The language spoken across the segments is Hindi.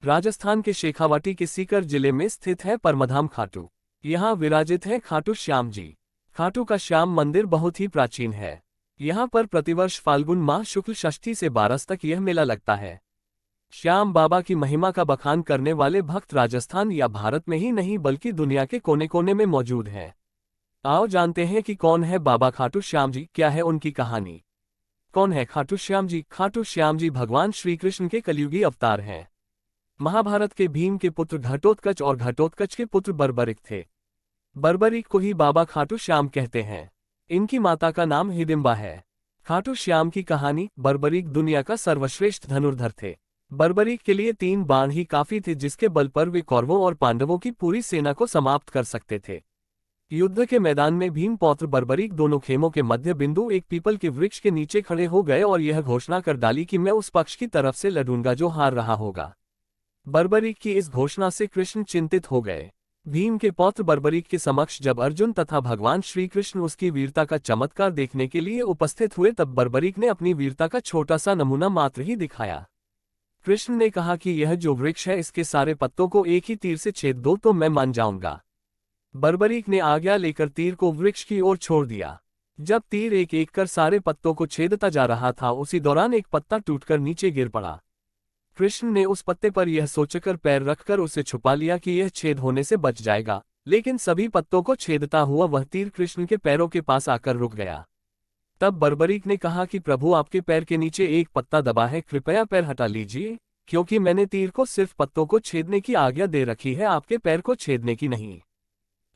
राजस्थान के शेखावाटी के सीकर जिले में स्थित है परमधाम खाटू। यहाँ विराजित है खाटू श्याम जी। खाटू का श्याम मंदिर बहुत ही प्राचीन है। यहाँ पर प्रतिवर्ष फाल्गुन माह शुक्ल षष्ठी से 12 तक यह मेला लगता है। श्याम बाबा की महिमा का बखान करने वाले भक्त राजस्थान या भारत में ही नहीं बल्कि दुनिया के कोने कोने में मौजूद हैं। आओ जानते हैं कि कौन है बाबा खाटू श्याम जी, क्या है उनकी कहानी। कौन है खाटू श्याम जी? खाटू श्याम जी भगवान श्री कृष्ण के कलयुगी अवतार हैं। महाभारत के भीम के पुत्र घटोत्कच और घटोत्कच के पुत्र बर्बरिक थे। बर्बरिक को ही बाबा खाटू श्याम कहते हैं। इनकी माता का नाम हिडिंबा है। खाटू श्याम की कहानी। बर्बरिक दुनिया का सर्वश्रेष्ठ धनुर्धर थे। बर्बरिक के लिए 3 बाण ही काफी थे, जिसके बल पर वे कौरवों और पांडवों की पूरी सेना को समाप्त कर सकते थे। युद्ध के मैदान में भीम पौत्र बर्बरिक दोनों खेमों के मध्य बिंदु एक पीपल के वृक्ष के नीचे खड़े हो गए और यह घोषणा कर डाली कि मैं उस पक्ष की तरफ से लड़ूंगा जो हार रहा होगा। बर्बरिक की इस घोषणा से कृष्ण चिंतित हो गए। भीम के पौत्र बर्बरिक के समक्ष जब अर्जुन तथा भगवान श्री कृष्ण उसकी वीरता का चमत्कार देखने के लिए उपस्थित हुए, तब बर्बरिक ने अपनी वीरता का छोटा सा नमूना मात्र ही दिखाया। कृष्ण ने कहा कि यह जो वृक्ष है इसके सारे पत्तों को एक ही तीर से छेद दो तो मैं मान जाऊंगा। बर्बरिक ने आज्ञा लेकर तीर को वृक्ष की ओर छोड़ दिया। जब तीर एक एक कर सारे पत्तों को छेदता जा रहा था, उसी दौरान एक पत्ता टूटकर नीचे गिर पड़ा। कृष्ण ने उस पत्ते पर यह सोचकर पैर रखकर उसे छुपा लिया कि यह छेद होने से बच जाएगा, लेकिन सभी पत्तों को छेदता हुआ वह तीर कृष्ण के पैरों के पास आकर रुक गया। तब बर्बरिक ने कहा कि प्रभु, आपके पैर के नीचे एक पत्ता दबा है, कृपया पैर हटा लीजिए, क्योंकि मैंने तीर को सिर्फ पत्तों को छेदने की आज्ञा दे रखी है, आपके पैर को छेदने की नहीं।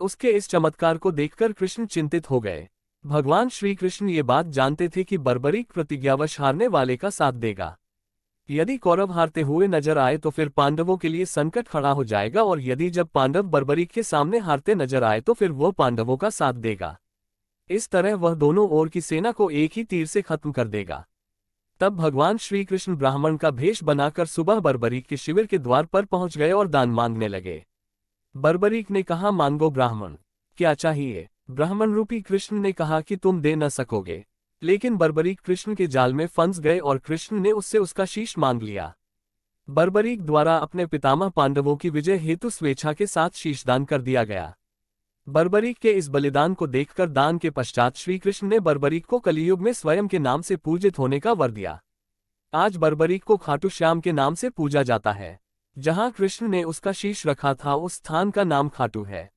उसके इस चमत्कार को देखकर कृष्ण चिंतित हो गए। भगवान श्री कृष्ण ये बात जानते थे कि बर्बरिक प्रतिज्ञावश हारने वाले का साथ देगा। यदि कौरव हारते हुए नजर आए तो फिर पांडवों के लिए संकट खड़ा हो जाएगा, और यदि जब पांडव बर्बरिक के सामने हारते नजर आए तो फिर वह पांडवों का साथ देगा। इस तरह वह दोनों ओर की सेना को एक ही तीर से खत्म कर देगा। तब भगवान श्री कृष्ण ब्राह्मण का भेष बनाकर सुबह बर्बरिक के शिविर के द्वार पर पहुंच गए और दान मांगने लगे। बर्बरिक ने कहा, मांगो ब्राह्मण, क्या चाहिए? ब्राह्मण रूपी कृष्ण ने कहा कि तुम दे न सकोगे। लेकिन बर्बरिक कृष्ण के जाल में फंस गए और कृष्ण ने उससे उसका शीश मांग लिया। बर्बरिक द्वारा अपने पितामह पांडवों की विजय हेतु स्वेच्छा के साथ शीशदान कर दिया गया। बर्बरिक के इस बलिदान को देखकर दान के पश्चात श्री कृष्ण ने बर्बरिक को कलियुग में स्वयं के नाम से पूजित होने का वर दिया। आज बर्बरिक को खाटू श्याम के नाम से पूजा जाता है। जहां कृष्ण ने उसका शीश रखा था उस स्थान का नाम खाटू है।